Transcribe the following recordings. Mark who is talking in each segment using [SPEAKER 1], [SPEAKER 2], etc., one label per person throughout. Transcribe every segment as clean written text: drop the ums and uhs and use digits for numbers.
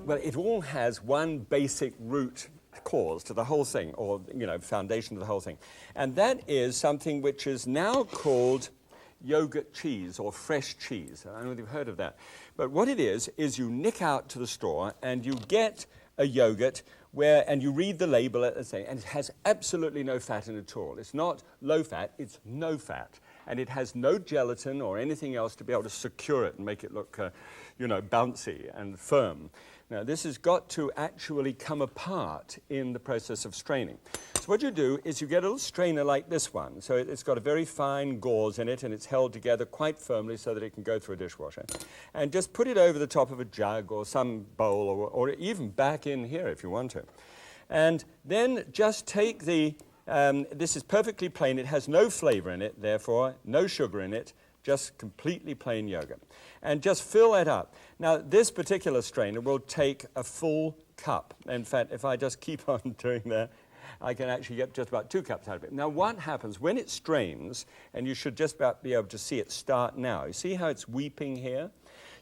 [SPEAKER 1] Well, it all has one basic root cause to the whole thing, or, you know, foundation to the whole thing. And that is something which is now called yogurt cheese or fresh cheese. I don't know if you've heard of that. But what it is you nick out to the store and you get a yogurt and you read the label and it has absolutely no fat in it at all. It's not low fat, it's no fat. And it has no gelatin or anything else to be able to secure it and make it look, you know, bouncy and firm. Now, this has got to actually come apart in the process of straining. So what you do is you get a little strainer like this one. So it's got a very fine gauze in it, and it's held together quite firmly so that it can go through a dishwasher. And just put it over the top of a jug or some bowl, or even back in here if you want to. And then just take the, this is perfectly plain. It has no flavor in it, therefore no sugar in it, just completely plain yogurt. And just fill it up. Now, this particular strainer will take a full cup. In fact, if I just keep on doing that, I can actually get just about 2 cups out of it. Now, what happens when it strains, and you should just about be able to see it start now. You see how it's weeping here?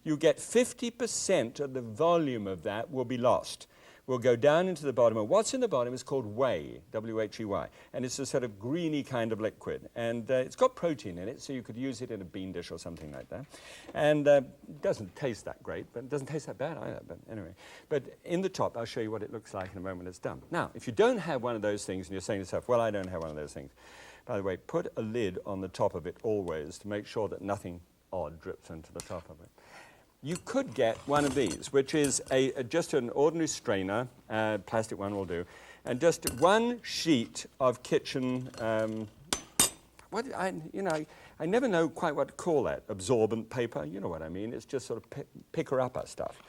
[SPEAKER 1] You get 50% of the volume of that will be lost. Will go down into the bottom, and what's in the bottom is called whey, W-H-E-Y, and it's a sort of greeny kind of liquid, and it's got protein in it, so you could use it in a bean dish or something like that, and it doesn't taste that great, but it doesn't taste that bad either, but anyway. But in the top, I'll show you what it looks like in a moment it's done. Now, if you don't have one of those things, and you're saying to yourself, well, I don't have one of those things, by the way, put a lid on the top of it always to make sure that nothing odd drips into the top of it. You could get one of these, which is just an ordinary strainer, plastic one will do, and just one sheet of kitchen, I never know quite what to call that, absorbent paper, you know what I mean, it's just sort of picker-upper stuff.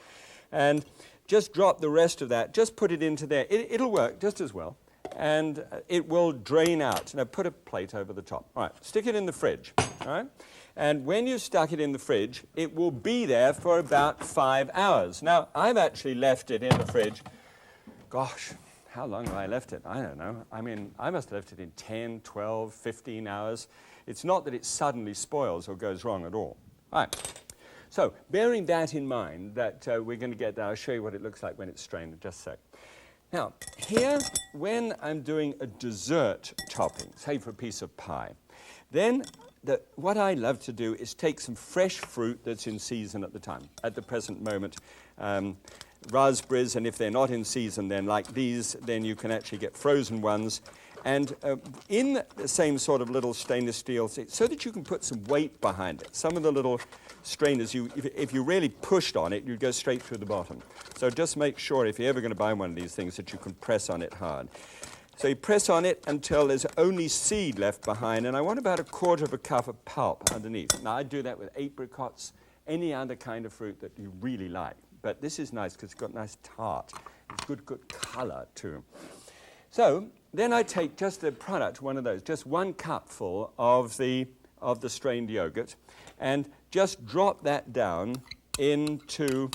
[SPEAKER 1] And just drop the rest of that, just put it into there, it'll work just as well, and it will drain out. Now put a plate over the top. All right, stick it in the fridge, all right? And when you stuck it in the fridge, it will be there for about 5 hours. Now, I've actually left it in the fridge. Gosh, how long have I left it? I don't know. I mean, I must have left it in 10, 12, 15 hours. It's not that it suddenly spoils or goes wrong at all. All right. So, bearing that in mind, that we're going to get that, I'll show you what it looks like when it's strained in just a sec. Now, here, when I'm doing a dessert topping, say for a piece of pie, then what I love to do is take some fresh fruit that's in season at the time, at the present moment. Raspberries, and if they're not in season, then like these, then you can actually get frozen ones. And in the same sort of little stainless steel thing, so that you can put some weight behind it. Some of the little strainers, if you really pushed on it, you'd go straight through the bottom. So just make sure, if you're ever going to buy one of these things, that you can press on it hard. So you press on it until there's only seed left behind, and I want about 1/4 cup of pulp underneath. Now, I do that with apricots, any other kind of fruit that you really like. But this is nice because it's got nice tart. It's good color, too. So then I take just a product, one of those, just 1 cupful of the strained yogurt, and just drop that down into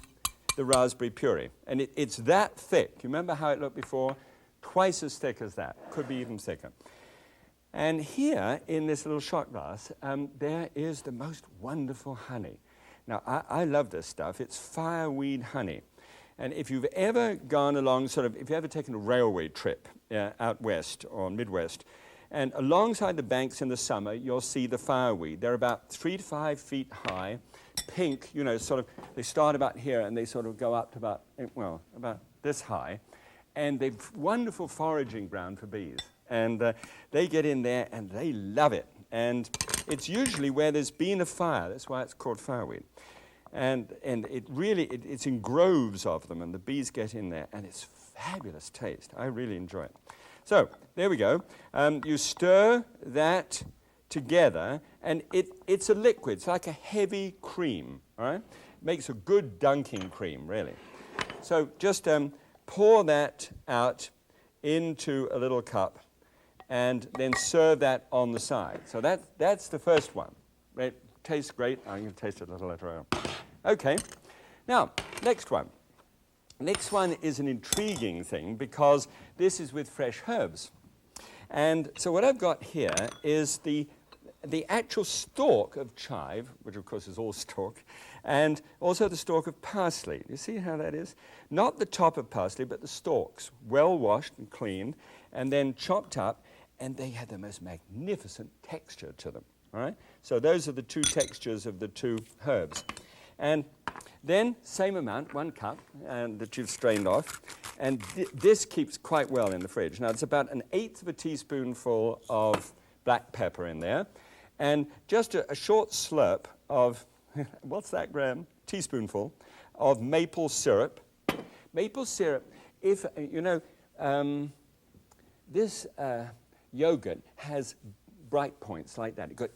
[SPEAKER 1] the raspberry puree. And it's that thick. You remember how it looked before? Twice as thick as that, could be even thicker. And here, in this little shot glass, there is the most wonderful honey. Now, I love this stuff. It's fireweed honey. And if you've ever gone along, if you've ever taken a railway trip out west or Midwest, and alongside the banks in the summer, you'll see the fireweed. They're about 3 to 5 feet high, pink, you know, they start about here and they sort of go up to about this high. And they're wonderful foraging ground for bees. And they get in there and they love it. And it's usually where there's been a fire. That's why it's called fireweed. And it's in groves of them, and the bees get in there, and it's fabulous taste. I really enjoy it. So there we go. You stir that together, and it's a liquid. It's like a heavy cream, all right? It makes a good dunking cream, really. So just pour that out into a little cup and then serve that on the side. So that's the first one. It tastes great. I'm going to taste it a little later on. Okay. Now, next one. Next one is an intriguing thing because this is with fresh herbs. And so what I've got here is the actual stalk of chive, which of course is all stalk, and also the stalk of parsley. You see how that is? Not the top of parsley, but the stalks, well washed and cleaned, and then chopped up, and they had the most magnificent texture to them. All right? So those are the two textures of the two herbs. And then, same amount, 1 cup, that you've strained off, and this keeps quite well in the fridge. Now, it's about 1/8 of a teaspoonful of black pepper in there, and just a short slurp of, what's that, Graham? Teaspoonful of maple syrup. Maple syrup, if, you know, this yogurt has bright points like that. It got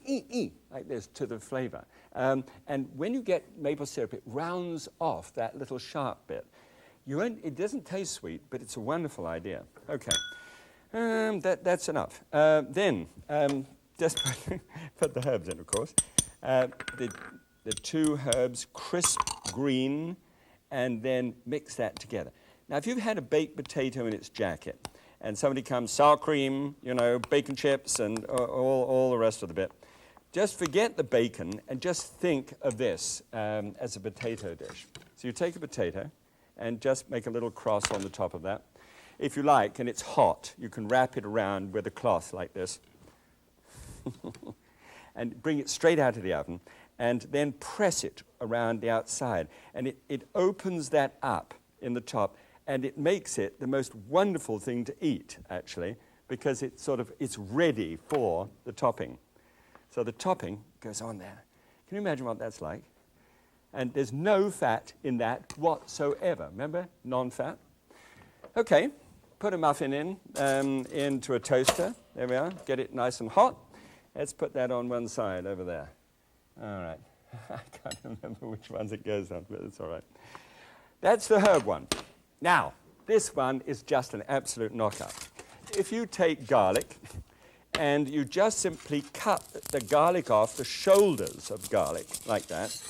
[SPEAKER 1] like this to the flavor. And when you get maple syrup, it rounds off that little sharp bit. It doesn't taste sweet, but it's a wonderful idea. Okay, that's enough. Then, just put the herbs in, of course. The 2 herbs, crisp green, and then mix that together. Now, if you've had a baked potato in its jacket, and somebody comes, sour cream, you know, bacon chips, and all the rest of the bit, just forget the bacon and just think of this as a potato dish. So you take a potato and just make a little cross on the top of that. If you like, and it's hot, you can wrap it around with a cloth like this and bring it straight out of the oven and then press it around the outside. And it opens that up in the top, and it makes it the most wonderful thing to eat, actually, because it's ready for the topping. So the topping goes on there. Can you imagine what that's like? And there's no fat in that whatsoever. Remember? Non-fat. Okay, put a muffin into a toaster. There we are. Get it nice and hot. Let's put that on one side over there. All right. I can't remember which ones it goes on, but it's all right. That's the herb one. Now, this one is just an absolute knockout. If you take garlic and you just simply cut the garlic off, the shoulders of garlic, like that,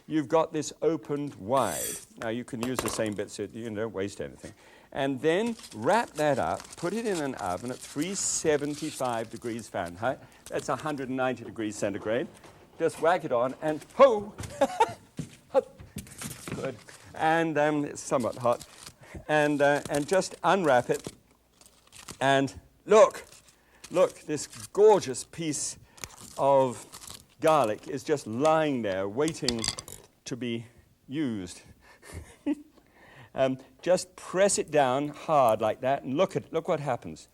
[SPEAKER 1] you've got this opened wide. Now, you can use the same bits so you don't waste anything. And then wrap that up, put it in an oven at 375 degrees Fahrenheit. That's 190 degrees centigrade. Just whack it on and ho! Good. And it's somewhat hot. And just unwrap it. And look, this gorgeous piece of garlic is just lying there waiting to be used. Just press it down hard like that, and look what happens.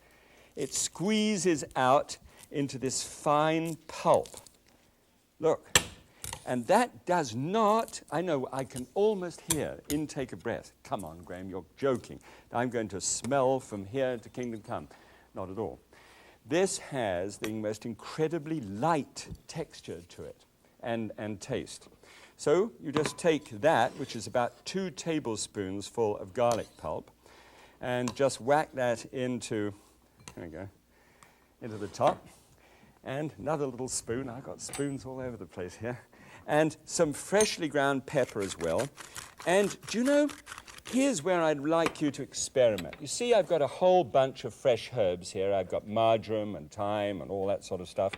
[SPEAKER 1] It squeezes out into this fine pulp. Look. And that does not, I know, I can almost hear intake of breath. Come on, Graham, you're joking. I'm going to smell from here to kingdom come. Not at all. This has the most incredibly light texture to it and taste. So you just take that, which is about 2 tablespoons full of garlic pulp, and just whack that into, there we go, into the top. And another little spoon. I've got spoons all over the place here. And some freshly ground pepper as well. And do you know, here's where I'd like you to experiment. You see, I've got a whole bunch of fresh herbs here. I've got marjoram and thyme and all that sort of stuff.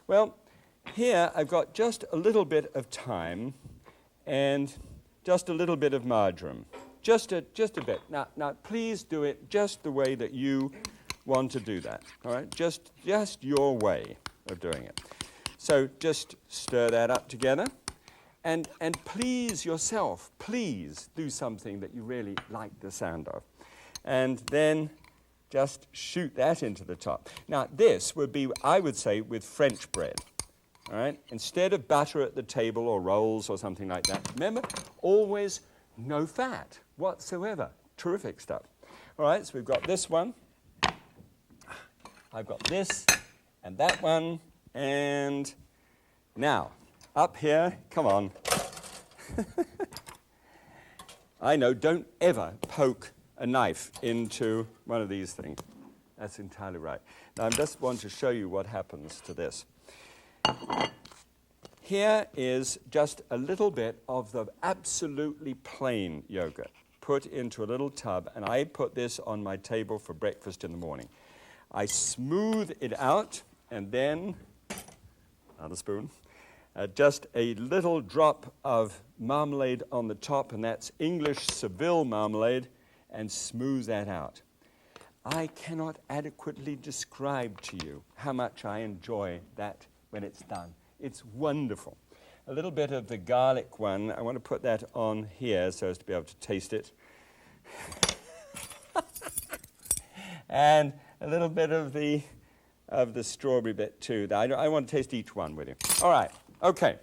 [SPEAKER 1] Well, here I've got just a little bit of thyme and just a little bit of marjoram. Just a bit. Now, please do it just the way that you want to do that. All right? Just your way of doing it. So just stir that up together, and please yourself, please do something that you really like the sound of. And then just shoot that into the top. Now this would be, I would say, with French bread. All right? Instead of butter at the table or rolls or something like that. Remember, always no fat whatsoever. Terrific stuff. All right, so we've got this one. I've got this and that one. And now, up here, come on. I know, don't ever poke a knife into one of these things. That's entirely right. Now, I just want to show you what happens to this. Here is just a little bit of the absolutely plain yogurt put into a little tub, and I put this on my table for breakfast in the morning. I smooth it out, and then not a spoon, just a little drop of marmalade on the top, and that's English Seville marmalade, and smooth that out. I cannot adequately describe to you how much I enjoy that when it's done. It's wonderful. A little bit of the garlic one, I want to put that on here so as to be able to taste it. And a little bit of the strawberry bit too. I want to taste each one with you. All right, okay.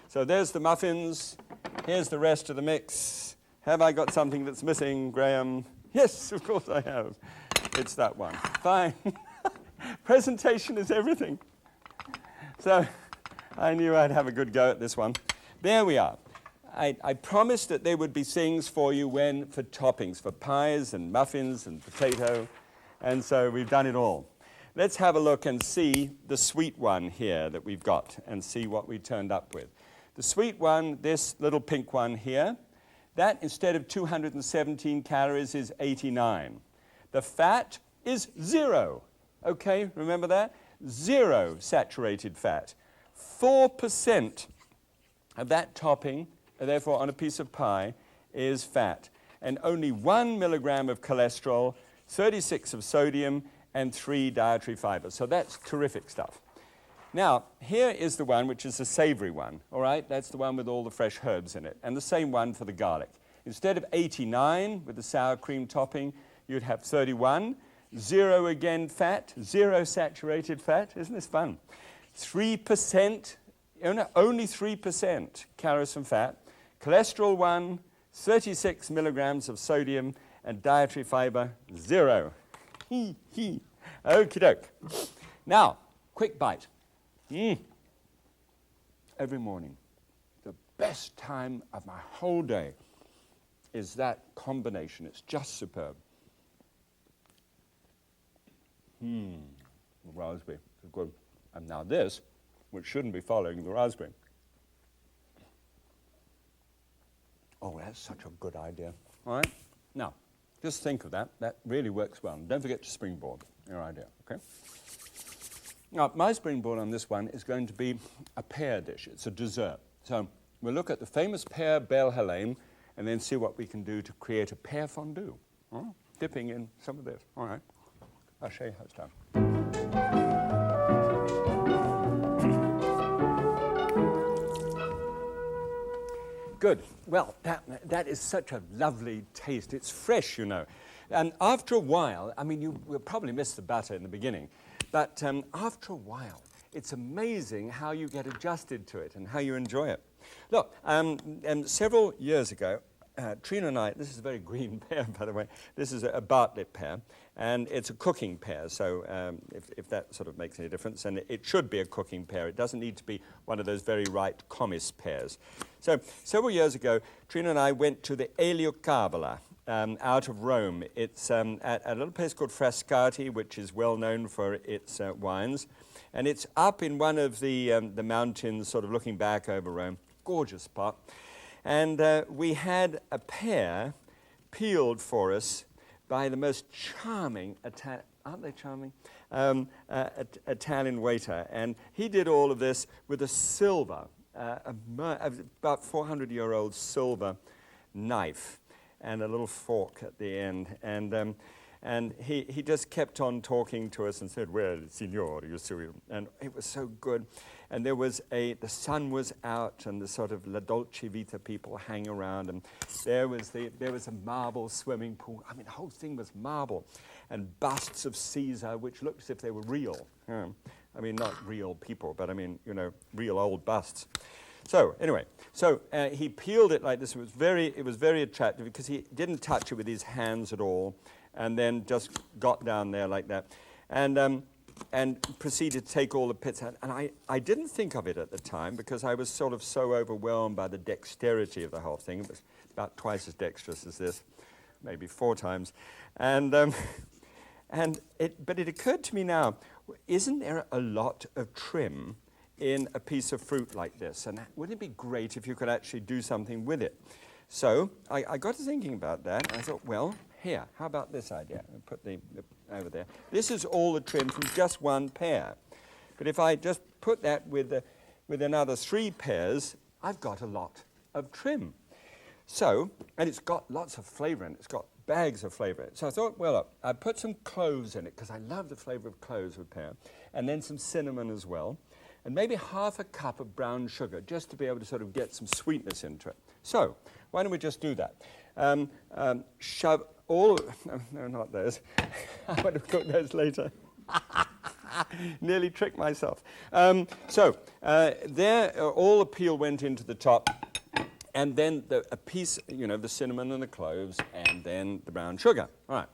[SPEAKER 1] So there's the muffins. Here's the rest of the mix. Have I got something that's missing, Graham? Yes, of course I have. It's that one. Fine. Presentation is everything. So I knew I'd have a good go at this one. There we are. I promised that there would be things for you for toppings, for pies and muffins and potato, and so we've done it all. Let's have a look and see the sweet one here that we've got and see what we turned up with. The sweet one, this little pink one here, that instead of 217 calories is 89. The fat is 0. Okay, remember that? 0 saturated fat. 4% of that topping, therefore on a piece of pie, is fat. And only 1 milligram of cholesterol, 36 of sodium, and 3 dietary fibers. So that's terrific stuff. Now, here is the one which is the savory one, all right? That's the one with all the fresh herbs in it. And the same one for the garlic. Instead of 89 with the sour cream topping, you'd have 31. 0 again fat, 0 saturated fat. Isn't this fun? 3%, only 3% calories from fat. Cholesterol 1, 36 milligrams of sodium, and dietary fiber 0. Okie doke. Now, quick bite. Every morning, the best time of my whole day is that combination. It's just superb. The raspberry is good. And now this, which shouldn't be following the raspberry. Oh, that's such a good idea. All right? Now, just think of that. That really works well. And don't forget to springboard your idea, okay? Now, my springboard on this one is going to be a pear dish. It's a dessert. So we'll look at the famous pear Belle Helene and then see what we can do to create a pear fondue. Dipping in some of this. All right. I'll show you how it's done. Good. Well, that is such a lovely taste. It's fresh, you know. And after a while, I mean, you will probably miss the butter in the beginning, but after a while, it's amazing how you get adjusted to it and how you enjoy it. Look, several years ago, Trina and I, this is a very green pear, by the way. This is a Bartlett pear, and it's a cooking pear, so if that sort of makes any difference, and it should be a cooking pear. It doesn't need to be one of those very ripe commis pears. So several years ago, Trina and I went to the Eliocabala out of Rome. It's at a little place called Frascati, which is well known for its wines, and it's up in one of the mountains, sort of looking back over Rome. Gorgeous spot. And we had a pear peeled for us by the most charming, aren't they charming, Italian waiter. And he did all of this with a silver, about 400-year-old silver knife and a little fork at the end. And he just kept on talking to us and said, well, signor, you see, and it was so good. And there was the sun was out, and the sort of La Dolce Vita people hang around, and there was a marble swimming pool. I mean, the whole thing was marble, and busts of Caesar, which looked as if they were real. I mean, not real people, but I mean, you know, real old busts. So anyway, he peeled it like this. It was very attractive because he didn't touch it with his hands at all, and then just got down there like that, and proceeded to take all the pits out. And I didn't think of it at the time because I was sort of so overwhelmed by the dexterity of the whole thing. It was about twice as dexterous as this, maybe 4 times. But it occurred to me now, isn't there a lot of trim in a piece of fruit like this? And wouldn't it be great if you could actually do something with it? So I got to thinking about that, and I thought, well, here, how about this idea? I'll put the over there. This is all the trim from just one pear. But if I just put that with with another 3 pears, I've got a lot of trim. So, and it's got lots of flavour in it. It's got bags of flavour in it. So I thought, well, look, I put some cloves in it because I love the flavour of cloves with pear, and then some cinnamon as well, and maybe half a cup of brown sugar just to be able to sort of get some sweetness into it. So, why don't we just do that? Shove all of, no, not those. I would have cooked those later. Nearly tricked myself. There, all the peel went into the top, and then a piece, the cinnamon and the cloves, and then the brown sugar. All right.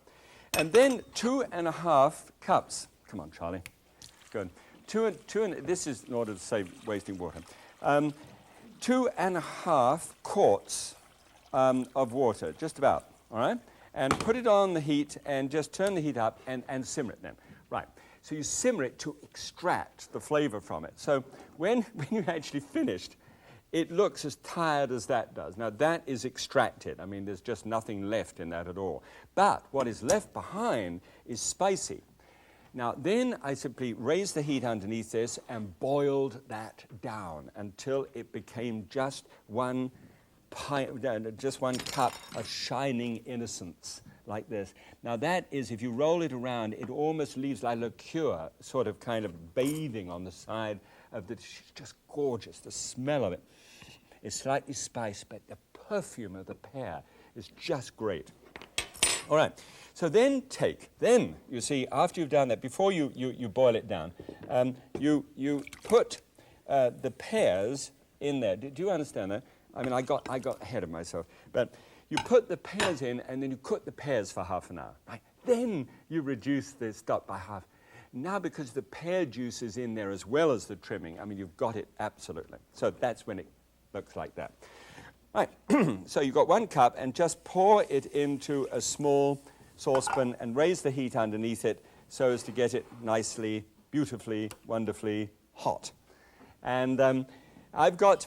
[SPEAKER 1] And then 2.5 cups. Come on, Charlie. Good. This is in order to save wasting water. 2.5 quarts of water, just about. All right. And put it on the heat, and just turn the heat up, and simmer it then. Right. So you simmer it to extract the flavor from it. So when you're actually finished, it looks as tired as that does. Now that is extracted. I mean, there's just nothing left in that at all. But what is left behind is spicy. Now then I simply raised the heat underneath this and boiled that down until it became just one cup of shining innocence, like this. Now that is, if you roll it around, it almost leaves like liqueur, sort of kind of bathing on the side of the dish. It's just gorgeous. The smell of it is slightly spiced, but the perfume of the pear is just great. All right. So then you see, after you've done that, before you boil it down, you put the pears in there. Do you understand that? I mean, I got ahead of myself. But you put the pears in, and then you cook the pears for half an hour. Right? Then you reduce the stock by half. Now, because the pear juice is in there as well as the trimming, I mean, you've got it absolutely. So that's when it looks like that. Right. So you've got 1 cup, and just pour it into a small saucepan and raise the heat underneath it so as to get it nicely, beautifully, wonderfully hot. And I've got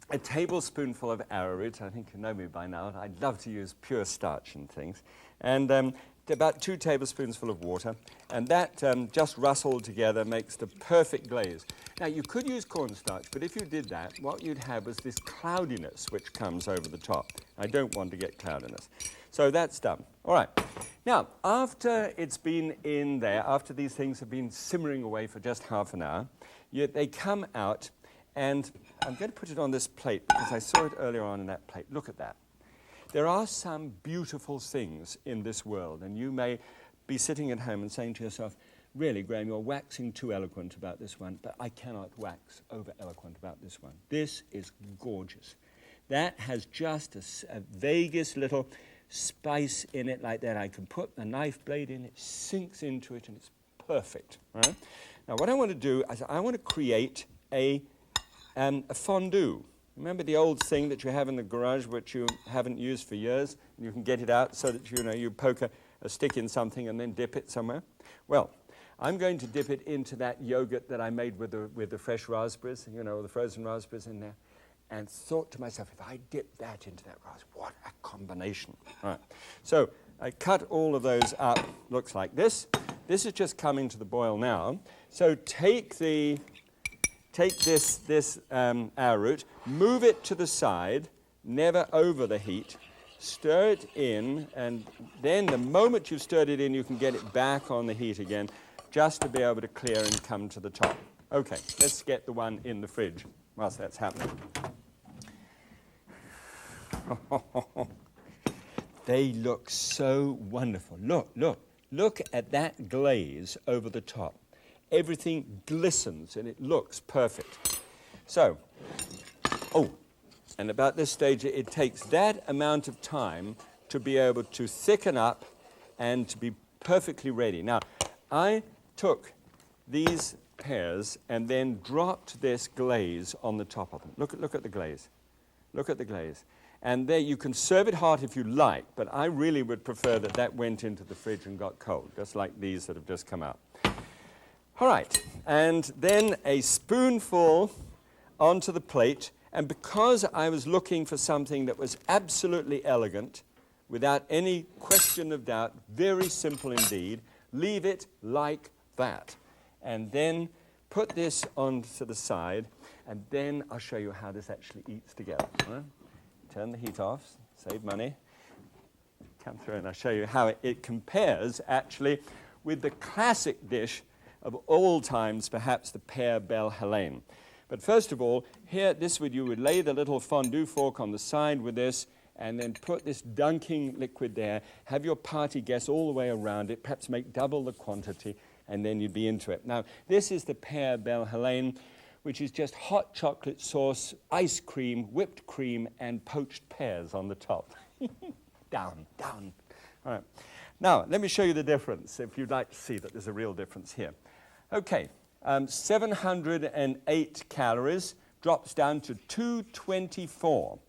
[SPEAKER 1] a tablespoonful of arrowroot. I think you know me by now. I love to use pure starch and things. And about 2 tablespoons full of water. And that just rustled together makes the perfect glaze. Now, you could use cornstarch, but if you did that, what you'd have was this cloudiness which comes over the top. I don't want to get cloudiness. So that's done. All right. Now, after it's been in there, after these things have been simmering away for just half an hour, they come out, and I'm going to put it on this plate because I saw it earlier on in that plate. Look at that. There are some beautiful things in this world, and you may be sitting at home and saying to yourself, really, Graham, you're waxing too eloquent about this one, but I cannot wax over eloquent about this one. This is gorgeous. That has just a vaguest little spice in it like that. I can put a knife blade in, it sinks into it, and it's perfect. Right? Now, what I want to do is I want to create a fondue. Remember the old thing that you have in the garage which you haven't used for years? And you can get it out so that you poke a stick in something and then dip it somewhere. Well, I'm going to dip it into that yogurt that I made with the fresh raspberries, the frozen raspberries in there, and thought to myself, if I dip that into that raspberry, what a combination. All right. So I cut all of those up, looks like this. This is just coming to the boil now. So take this arrowroot, move it to the side, never over the heat, stir it in, and then the moment you've stirred it in, you can get it back on the heat again, just to be able to clear and come to the top. Okay, let's get the one in the fridge whilst that's happening. They look so wonderful. Look at that glaze over the top. Everything glistens and it looks perfect. So, and about this stage, it takes that amount of time to be able to thicken up and to be perfectly ready. Now, I took these pears and then dropped this glaze on the top of them. Look at the glaze. Look at the glaze. And there, you can serve it hot if you like, but I really would prefer that went into the fridge and got cold, just like these that have just come out. All right, and then a spoonful onto the plate, and because I was looking for something that was absolutely elegant, without any question of doubt, very simple indeed, leave it like that. And then put this onto the side. and then I'll show you how this actually eats together. Turn the heat off, save money. Come through and I'll show you how it compares actually with the classic dish of all times, perhaps the pear belle Helene. But first of all, here, you would lay the little fondue fork on the side with this, and then put this dunking liquid there, have your party guests all the way around it, perhaps make double the quantity, and then you'd be into it. Now, this is the pear belle Helene, which is just hot chocolate sauce, ice cream, whipped cream, and poached pears on the top. Down, down. All right. Now, let me show you the difference, if you'd like to see that there's a real difference here. Okay, 708 calories drops down to 224.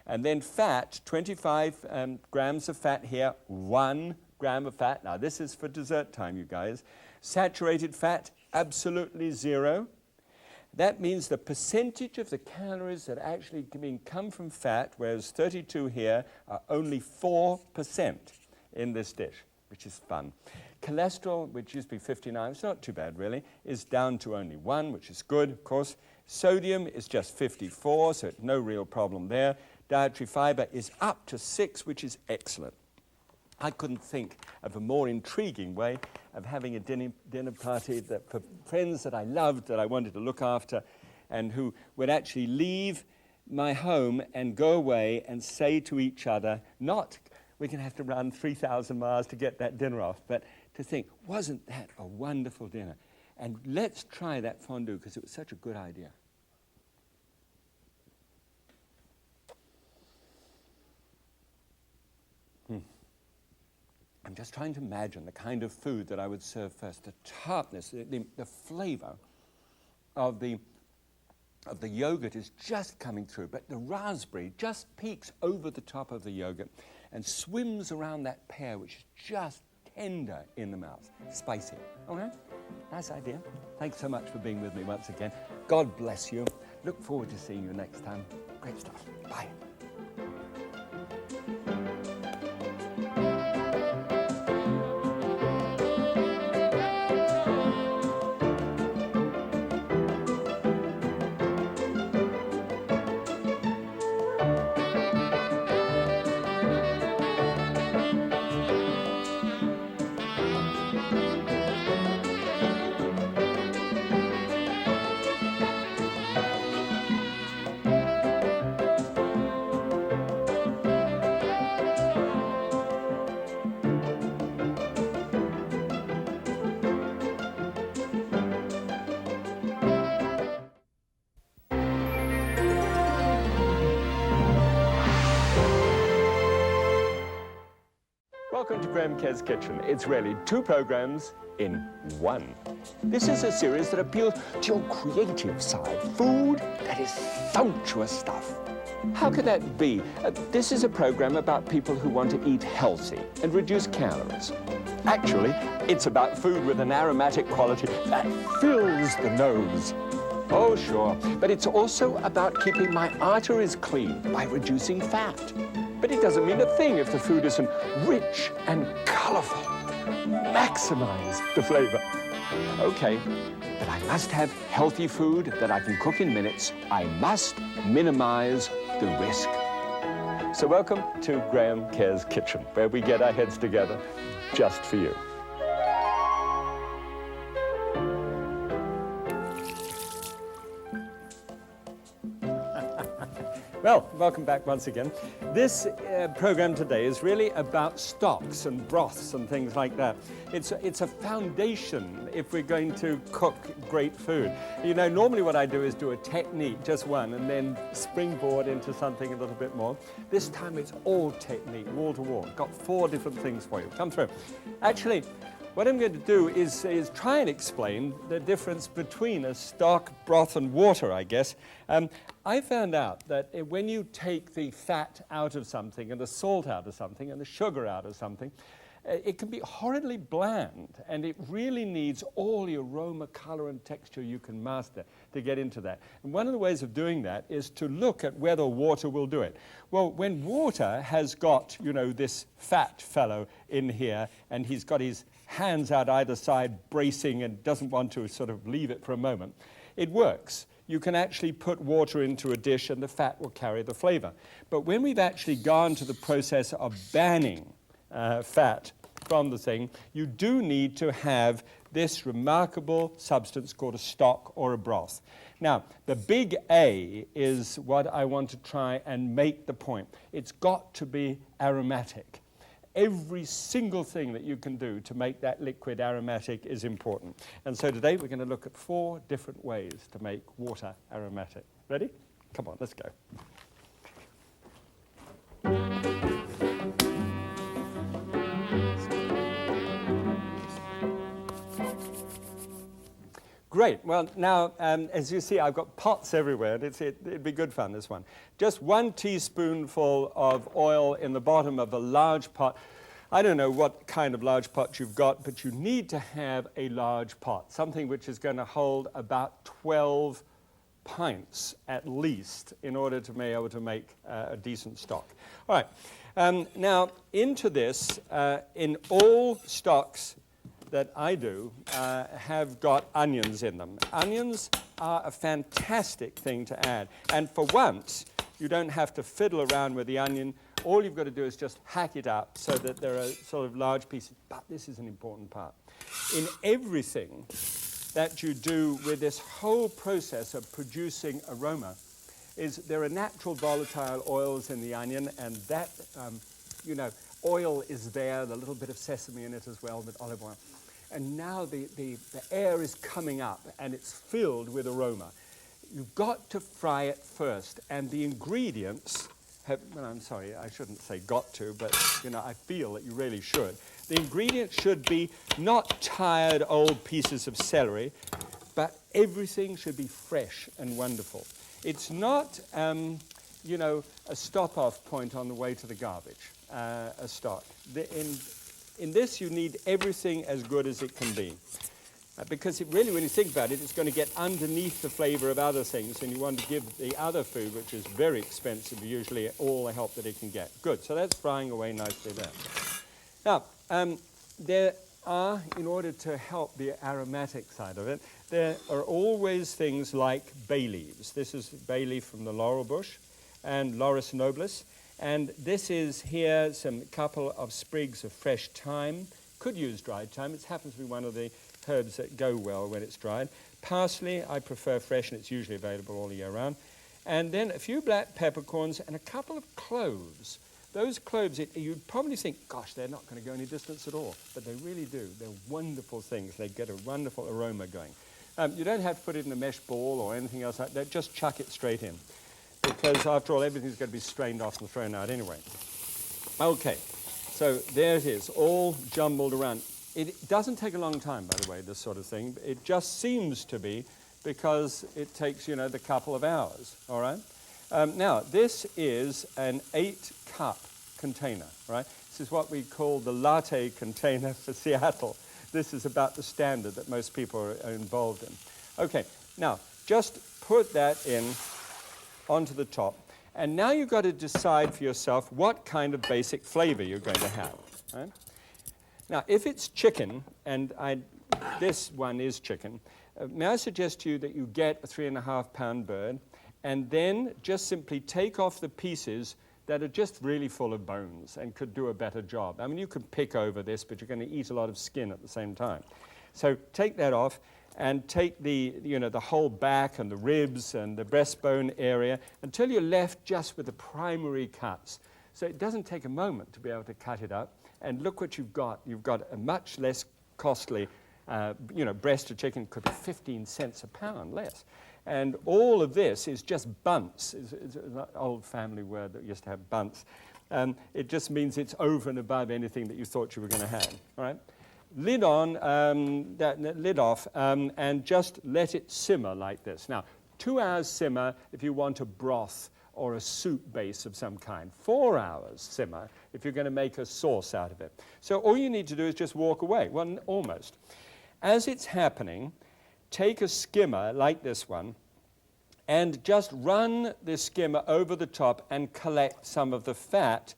[SPEAKER 1] And then fat, 25 grams of fat here, 1 gram of fat. Now, this is for dessert time, you guys. Saturated fat, absolutely 0. That means the percentage of the calories that actually come from fat, whereas 32 here, are only 4% in this dish, which is fun. Cholesterol, which used to be 59, it's not too bad really, is down to only 1, which is good, of course. Sodium is just 54, so no real problem there. Dietary fiber is up to 6, which is excellent. I couldn't think of a more intriguing way of having a dinner party that for friends that I loved, that I wanted to look after, and who would actually leave my home and go away and say to each other, not, we're going to have to run 3,000 miles to get that dinner off, but to think, wasn't that a wonderful dinner? And let's try that fondue, because it was such a good idea. I'm just trying to imagine the kind of food that I would serve first. The tartness, the flavor of the yogurt is just coming through, but the raspberry just peeks over the top of the yogurt and swims around that pear, which is just tender in the mouth. Spicy. Okay? Nice idea. Thanks so much for being with me once again. God bless you. Look forward to seeing you next time. Great stuff. Bye. Welcome to Graham Kerr's Kitchen. It's really 2 programs in 1. This is a series that appeals to your creative side. Food that is sumptuous stuff. How could that be? This is a program about people who want to eat healthy and reduce calories. Actually, it's about food with an aromatic quality that fills the nose. Oh, sure. But it's also about keeping my arteries clean by reducing fat. But it doesn't mean a thing if the food isn't rich and colorful. Maximize the flavor. Okay, but I must have healthy food that I can cook in minutes. I must minimize the risk. So welcome to Graham Kerr's Kitchen, where we get our heads together just for you. Well, welcome back once again. This program today is really about stocks and broths and things like that. It's a foundation if we're going to cook great food. You know, normally what I do is do a technique, just one, and then springboard into something a little bit more. This time it's all technique, wall to wall. Got 4 different things for you. Come through. Actually, what I'm going to do is try and explain the difference between a stock, broth, and water, I guess. I found out that when you take the fat out of something and the salt out of something and the sugar out of something, it can be horridly bland, and it really needs all the aroma, color, and texture you can master to get into that. And one of the ways of doing that is to look at whether water will do it. Well, when water has got, you know, this fat fellow in here, and he's got his hands out either side bracing and doesn't want to sort of leave it for a moment, it works. you can actually put water into a dish and the fat will carry the flavor. But when we've actually gone to the process of banning fat from the thing, you do need to have this remarkable substance called a stock or a broth. Now, the big A is what I want to try and make the point. It's got to be aromatic. Every single thing that you can do to make that liquid aromatic is important. And so today we're going to look at 4 different ways to make water aromatic. Ready? Come on, let's go. Great. Well, now, as you see, I've got pots everywhere. And it'd be good fun, this one. Just 1 teaspoonful of oil in the bottom of a large pot. I don't know what kind of large pot you've got, but you need to have a large pot, something which is going to hold about 12 pints at least in order to be able to make a decent stock. All right. Now, into this, in all stocks that I do have got onions in them. Onions are a fantastic thing to add. And for once, you don't have to fiddle around with the onion. All you've got to do is just hack it up so that there are sort of large pieces. But this is an important part. In everything that you do with this whole process of producing aroma, is there are natural volatile oils in the onion, and that, oil is there, the little bit of sesame in it as well, but olive oil. And now the air is coming up and it's filled with aroma. You've got to fry it first, and the ingredients have, well, I'm sorry, I shouldn't say got to, but I feel that you really should. The ingredients should be not tired old pieces of celery, but everything should be fresh and wonderful. It's not, a stop-off point on the way to the garbage, a stock. In this, you need everything as good as it can be. Because it really, when you think about it, it's going to get underneath the flavor of other things, and you want to give the other food, which is very expensive, usually all the help that it can get. Good, so that's frying away nicely there. Now, there are, in order to help the aromatic side of it, there are always things like bay leaves. This is bay leaf from the laurel bush, and Laurus nobilis. And this is here some couple of sprigs of fresh thyme. Could use dried thyme. It happens to be one of the herbs that go well when it's dried. Parsley, I prefer fresh, and it's usually available all year round. And then a few black peppercorns and a couple of cloves. Those cloves, you'd probably think, gosh, they're not going to go any distance at all. But they really do. They're wonderful things. They get a wonderful aroma going. You don't have to put it in a mesh ball or anything else like that. Just chuck it straight in. Because, after all, everything's going to be strained off and thrown out anyway. Okay, so there it is, all jumbled around. It doesn't take a long time, by the way, this sort of thing. It just seems to be because it takes, the couple of hours, all right? Now, this is an 8-cup container, right? This is what we call the latte container for Seattle. This is about the standard that most people are involved in. Okay, now, just put that in onto the top. And now you've got to decide for yourself what kind of basic flavor you're going to have. Right? Now, if it's chicken, and this one is chicken, may I suggest to you that you get a 3.5-pound bird, and then just simply take off the pieces that are just really full of bones and could do a better job. I mean, you could pick over this, but you're going to eat a lot of skin at the same time. So take that off, and take the whole back and the ribs and the breastbone area until you're left just with the primary cuts. So it doesn't take a moment to be able to cut it up. And look what you've got. You've got a much less costly, breast of chicken. Could be 15 cents a pound less. And all of this is just bunts. It's an old family word that used to have bunts. It just means it's over and above anything that you thought you were going to have. All right? Lid on, lid off, and just let it simmer like this. Now, 2 hours simmer if you want a broth or a soup base of some kind. 4 hours simmer if you're going to make a sauce out of it. So all you need to do is just walk away. Well, almost. As it's happening, take a skimmer like this one and just run the skimmer over the top and collect some of the fat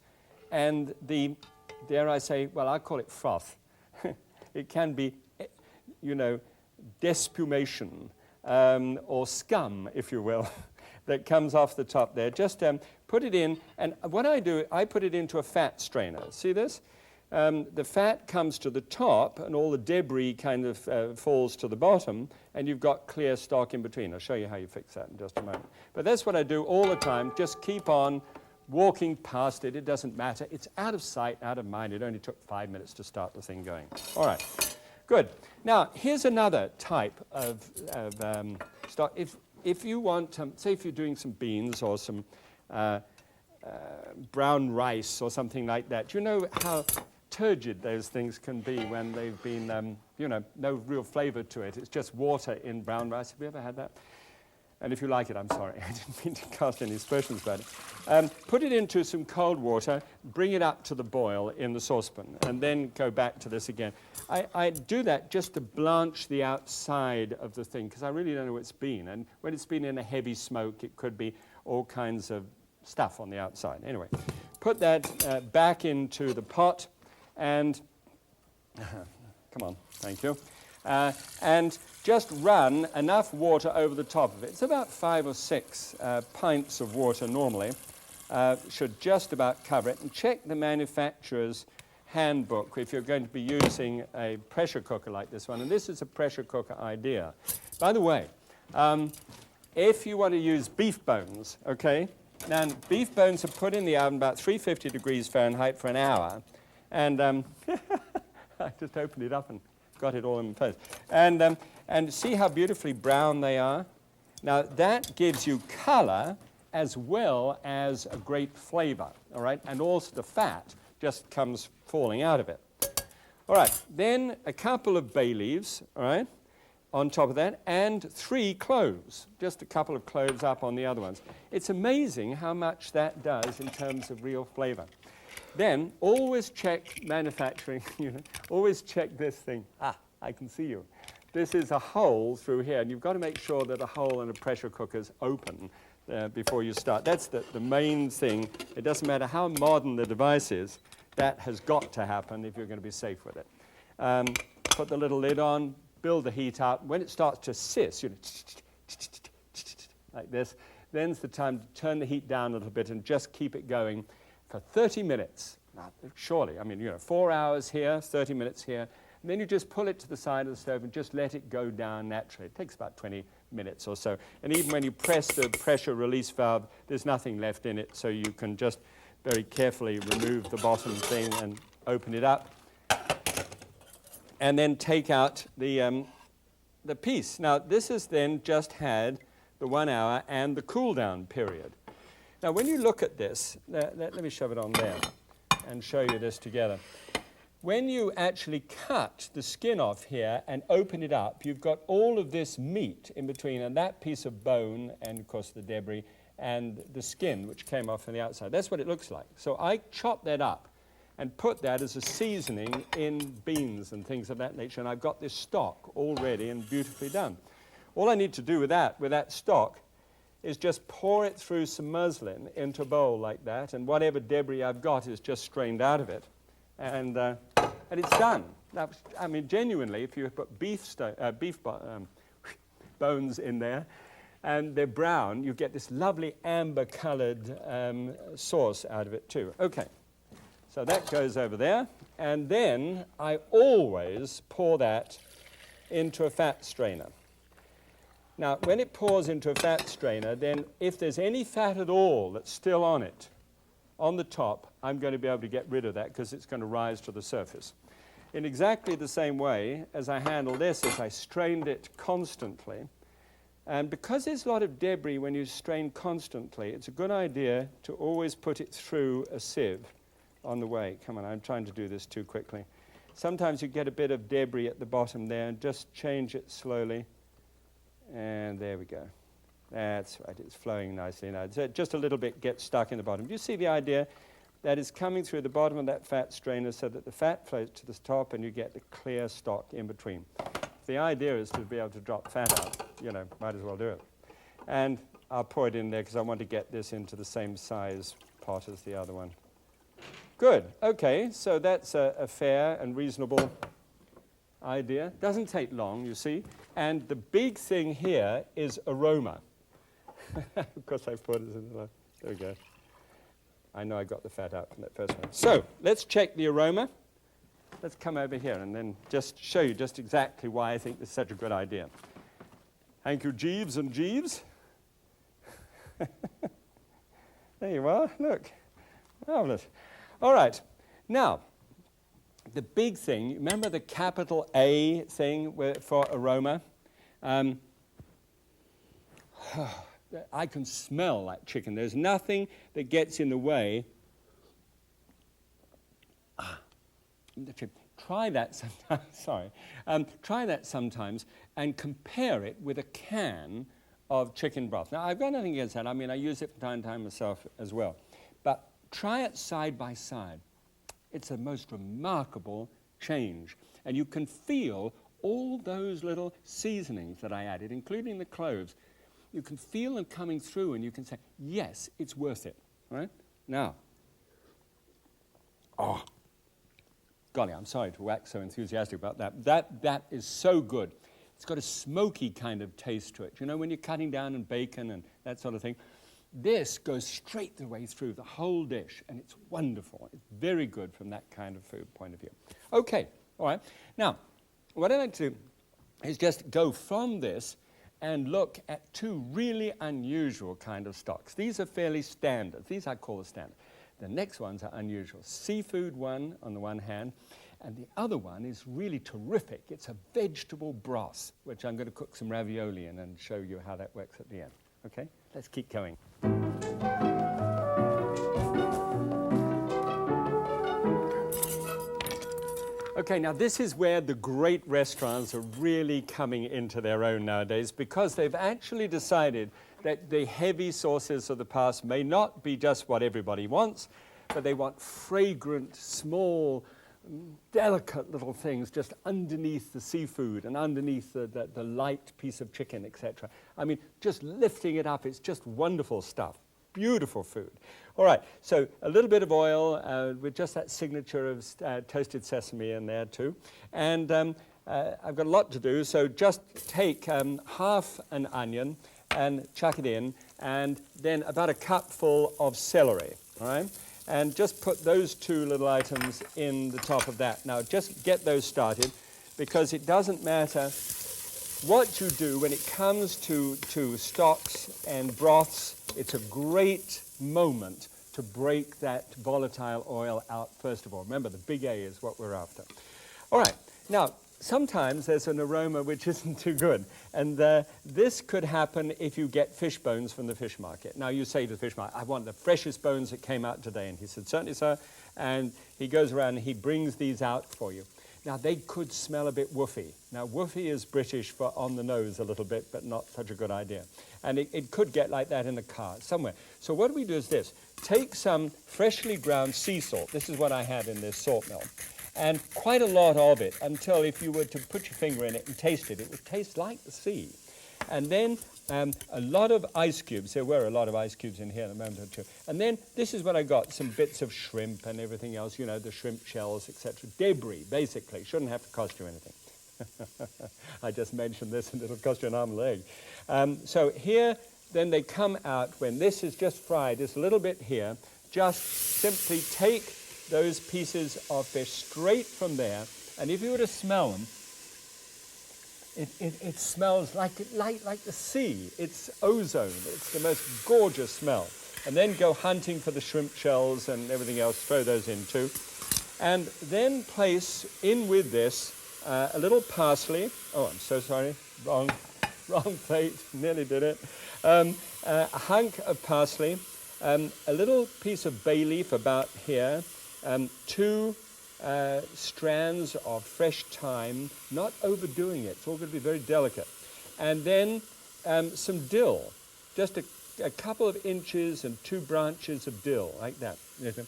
[SPEAKER 1] and the, dare I say, well, I call it froth. It can be, despumation or scum, if you will, that comes off the top there. Just put it in, and what I do, I put it into a fat strainer. See this? The fat comes to the top, and all the debris kind of falls to the bottom, and you've got clear stock in between. I'll show you how you fix that in just a moment. But that's what I do all the time. Just keep on walking past it. It doesn't matter. It's out of sight, out of mind. It only took 5 minutes to start the thing going. All right. Good. Now, here's another type of stock. If you want, say if you're doing some beans or some brown rice or something like that, you know how turgid those things can be when they've been, you know, no real flavor to it. It's just water in brown rice. Have you ever had that? And if you like it, I'm sorry. I didn't mean to cast any aspersions about it. Put it into some cold water, bring it up to the boil in the saucepan, and then go back to this again. I do that just to blanch the outside of the thing, because I really don't know what it's been. And when it's been in a heavy smoke, it could be all kinds of stuff on the outside. Anyway, put that back into the pot, and come on, thank you. And just run enough water over the top of it. It's about 5 or 6 pints of water normally. Should just about cover it. And check the manufacturer's handbook if you're going to be using a pressure cooker like this one. And this is a pressure cooker idea. By the way, if you want to use beef bones, okay, now beef bones are put in the oven about 350 degrees Fahrenheit for an hour. And I just opened it up and got it all in place. And see how beautifully brown they are? Now, that gives you color as well as a great flavor, all right? And also the fat just comes falling out of it. All right, then a couple of bay leaves, all right, on top of that, and 3 cloves, just a couple of cloves up on the other ones. It's amazing how much that does in terms of real flavor. Then, always check manufacturing, you know, always check this thing. Ah, I can see you. This is a hole through here, and you've got to make sure that a hole in a pressure cooker is open before you start. That's the main thing. It doesn't matter how modern the device is, that has got to happen if you're going to be safe with it. Put the little lid on, build the heat up. When it starts to siss, you know, like this, then's the time to turn the heat down a little bit and just keep it going for 30 minutes. Now, surely, I mean, you know, 4 hours here, 30 minutes here, and then you just pull it to the side of the stove and just let it go down naturally. It takes about 20 minutes or so. And even when you press the pressure release valve, there's nothing left in it, so you can just very carefully remove the bottom thing and open it up. And then take out the piece. Now, this has then just had the 1 hour and the cool down period. Now, when you look at this, let me shove it on there and show you this together. When you actually cut the skin off here and open it up, you've got all of this meat in between, and that piece of bone, and of course the debris, and the skin, which came off on the outside. That's what it looks like. So I chopped that up and put that as a seasoning in beans and things of that nature, and I've got this stock all ready and beautifully done. All I need to do with that stock, is just pour it through some muslin into a bowl like that, and whatever debris I've got is just strained out of it, and it's done. Now, I mean, genuinely, if you put beef bones in there, and they're brown, you get this lovely amber-colored sauce out of it too. Okay, so that goes over there, and then I always pour that into a fat strainer. Now, when it pours into a fat strainer, then if there's any fat at all that's still on it, on the top, I'm going to be able to get rid of that because it's going to rise to the surface. In exactly the same way as I handle this, as I strained it constantly, and because there's a lot of debris when you strain constantly, it's a good idea to always put it through a sieve on the way. Come on, I'm trying to do this too quickly. Sometimes you get a bit of debris at the bottom there, and just change it slowly. And there we go. That's right, it's flowing nicely now. So just a little bit gets stuck in the bottom. Do you see the idea? That is coming through the bottom of that fat strainer so that the fat flows to the top and you get the clear stock in between. If the idea is to be able to drop fat out, you know, might as well do it. And I'll pour it in there because I want to get this into the same size pot as the other one. Good, okay, so that's a fair and reasonable idea. Doesn't take long, you see. And the big thing here is aroma. Of course, I put it in the... There we go. I know I got the fat out from that first one. So let's check the aroma. Let's come over here and then just show you just exactly why I think this is such a good idea. Thank you, Jeeves and Jeeves. There you are. Look. Marvelous. All right. Now, the big thing, remember the capital A thing for aroma? I can smell that chicken. There's nothing that gets in the way. Try that sometimes. Sorry. Try that sometimes and compare it with a can of chicken broth. Now, I've got nothing against that. I mean, I use it from time to time myself as well. But try it side by side. It's a most remarkable change. And you can feel all those little seasonings that I added, including the cloves. You can feel them coming through, and you can say, yes, it's worth it. All right? Now, golly, I'm sorry to wax so enthusiastic about that. That is so good. It's got a smoky kind of taste to it. You know, when you're cutting down on bacon and that sort of thing, this goes straight the way through the whole dish, and it's wonderful. It's very good from that kind of food point of view. Okay, all right. Now, what I'd like to do is just go from this and look at two really unusual kind of stocks. These are fairly standard. These I call the standard. The next ones are unusual. Seafood one on the one hand, and the other one is really terrific. It's a vegetable broth, which I'm going to cook some ravioli in and show you how that works at the end. Okay? Let's keep going. Okay, now this is where the great restaurants are really coming into their own nowadays, because they've actually decided that the heavy sauces of the past may not be just what everybody wants, but they want fragrant, small, delicate little things just underneath the seafood and underneath the light piece of chicken, etc. I mean, just lifting it up, it's just wonderful stuff. Beautiful food. All right, so a little bit of oil with just that signature of toasted sesame in there too. And I've got a lot to do, so just take half an onion and chuck it in, and then about a cupful of celery, all right? And just put those two little items in the top of that. Now, just get those started, because it doesn't matter what you do when it comes to stocks and broths. It's a great moment to break that volatile oil out first of all. Remember, the big A is what we're after. All right, now, sometimes there's an aroma which isn't too good, and this could happen if you get fish bones from the fish market. Now, you say to the fish market, I want the freshest bones that came out today, and he said, certainly, sir, and he goes around and he brings these out for you. Now, they could smell a bit woofy. Now, woofy is British for on the nose a little bit, but not such a good idea. And it could get like that in the car somewhere. So what we do is this. Take some freshly ground sea salt. This is what I have in this salt mill. And quite a lot of it, until if you were to put your finger in it and taste it, it would taste like the sea. And then a lot of ice cubes. There were a lot of ice cubes in here in a moment or two. And then this is what I got, some bits of shrimp and everything else, you know, the shrimp shells, etc. Debris, basically. Shouldn't have to cost you anything. I just mentioned this and it'll cost you an arm and leg. So here, then they come out when this is just fried, just a little bit here. Just simply take those pieces of fish straight from there, and if you were to smell them, it smells like the sea. It's ozone. It's the most gorgeous smell. And then go hunting for the shrimp shells and everything else, throw those in too. And then place in with this a little parsley. Oh, I'm so sorry, wrong plate, nearly did it. A hunk of parsley, a little piece of bay leaf about here, 2 strands of fresh thyme, not overdoing it. It's all going to be very delicate. And then some dill, just a couple of inches and 2 branches of dill, like that. It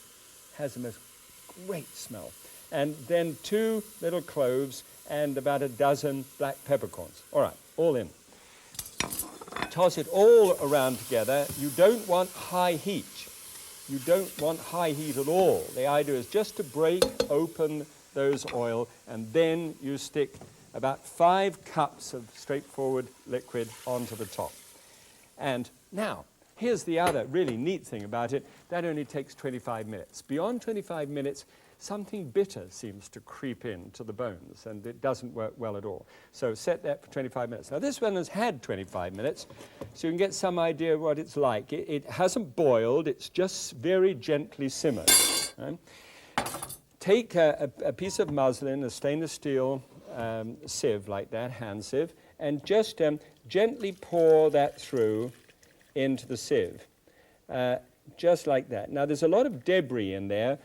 [SPEAKER 1] has the most great smell. And then 2 little cloves and about a dozen black peppercorns. All right, all in. Toss it all around together. You don't want high heat. You don't want high heat at all. The idea is just to break open those oil, and then you stick about 5 cups of straightforward liquid onto the top. And now, here's the other really neat thing about it. That only takes 25 minutes. Beyond 25 minutes, something bitter seems to creep into the bones, and it doesn't work well at all. So set that for 25 minutes. Now, this one has had 25 minutes, so you can get some idea of what it's like. It hasn't boiled. It's just very gently simmered. Right? Take a piece of muslin, a stainless steel sieve like that, hand sieve, and just gently pour that through into the sieve, just like that. Now, there's a lot of debris in there,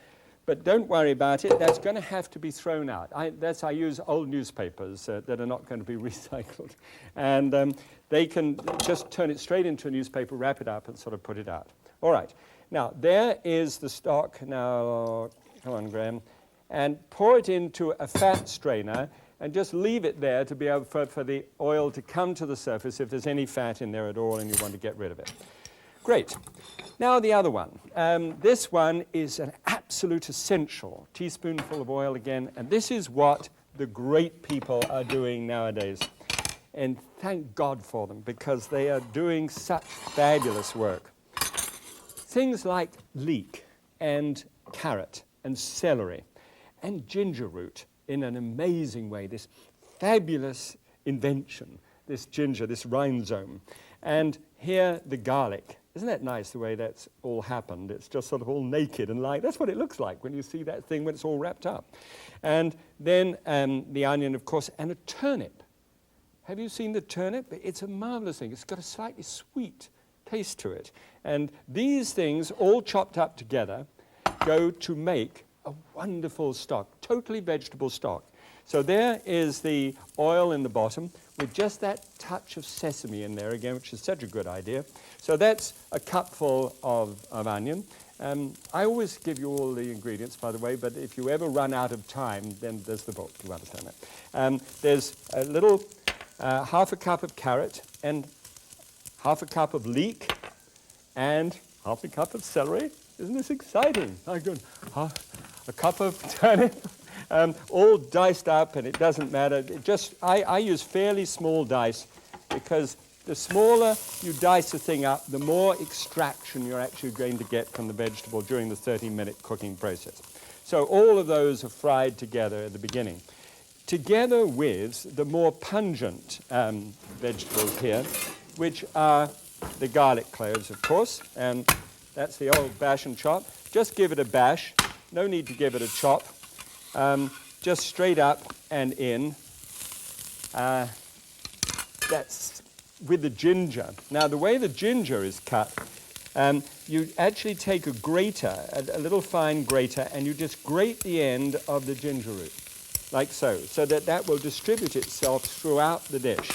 [SPEAKER 1] but don't worry about it. That's going to have to be thrown out. I use old newspapers that are not going to be recycled. And they can just turn it straight into a newspaper, wrap it up, and sort of put it out. All right. Now, there is the stock. Now, come on, Graham. And pour it into a fat strainer and just leave it there to be able for the oil to come to the surface if there's any fat in there at all and you want to get rid of it. Great. Now the other one. This one is an absolute essential. Teaspoonful of oil again. And this is what the great people are doing nowadays. And thank God for them, because they are doing such fabulous work. Things like leek and carrot and celery and ginger root in an amazing way. This fabulous invention, this ginger, this rhizome. And here, the garlic. Isn't that nice, the way that's all happened? It's just sort of all naked and light. That's what it looks like when you see that thing when it's all wrapped up. And then the onion, of course, and a turnip. Have you seen the turnip? It's a marvelous thing. It's got a slightly sweet taste to it. And these things, all chopped up together, go to make a wonderful stock, totally vegetable stock. So there is the oil in the bottom with just that touch of sesame in there again, which is such a good idea. So that's a cupful of onion. I always give you all the ingredients, by the way, but if you ever run out of time, then there's the book. You understand that. There's a little half a cup of carrot and half a cup of leek and half a cup of celery. Isn't this exciting? My goodness. A cup of turnip. All diced up, and it doesn't matter. I use fairly small dice, because the smaller you dice a thing up, the more extraction you're actually going to get from the vegetable during the 30-minute cooking process. So all of those are fried together at the beginning, together with the more pungent vegetables here, which are the garlic cloves, of course, and that's the old bash and chop. Just give it a bash. No need to give it a chop. Just straight up and in. That's with the ginger. Now, the way the ginger is cut, you actually take a grater, a little fine grater, and you just grate the end of the ginger root, like so that will distribute itself throughout the dish.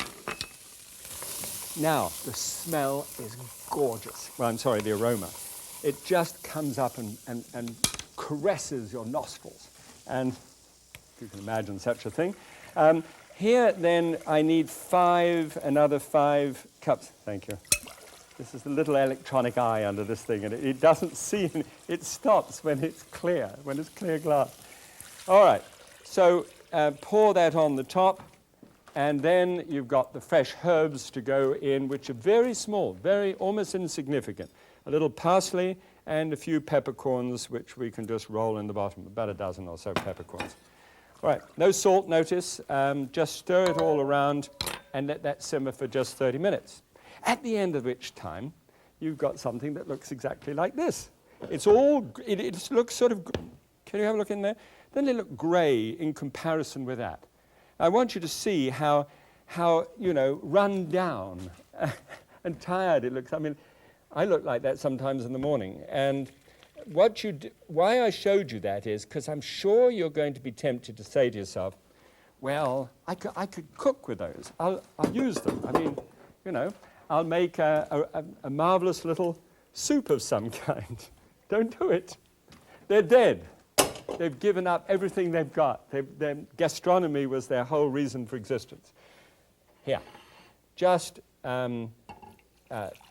[SPEAKER 1] Now, the smell is gorgeous. Well, I'm sorry, the aroma. It just comes up and caresses your nostrils. And if you can imagine such a thing. Here, then, I need another 5 cups. Thank you. This is the little electronic eye under this thing, and it doesn't see, it stops when it's clear glass. All right, so pour that on the top, and then you've got the fresh herbs to go in, which are very small, almost insignificant. A little parsley and a few peppercorns, which we can just roll in the bottom, about a dozen or so peppercorns. All right, no salt, notice. Just stir it all around and let that simmer for just 30 minutes. At the end of which time, you've got something that looks exactly like this. It looks sort of, can you have a look in there? Then they look grey in comparison with that. I want you to see how run down and tired it looks. I mean, I look like that sometimes in the morning. And why I showed you that is because I'm sure you're going to be tempted to say to yourself, well, I could cook with those. I'll use them. I mean, I'll make a marvelous little soup of some kind. Don't do it. They're dead. They've given up everything they've got. Their gastronomy was their whole reason for existence. Here, just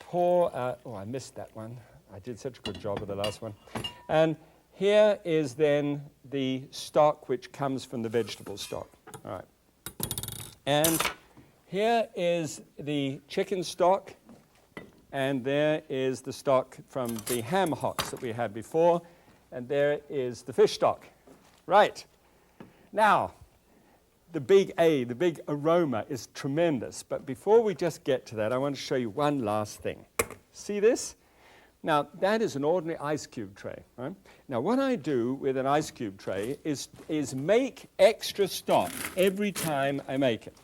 [SPEAKER 1] pour, I missed that one. I did such a good job with the last one. And here is then the stock which comes from the vegetable stock. All right. And here is the chicken stock, and there is the stock from the ham hocks that we had before, and there is the fish stock. Right. Now, the big aroma is tremendous. But before we just get to that, I want to show you one last thing. See this? Now, that is an ordinary ice cube tray, right? Now, what I do with an ice cube tray is make extra stock every time I make it.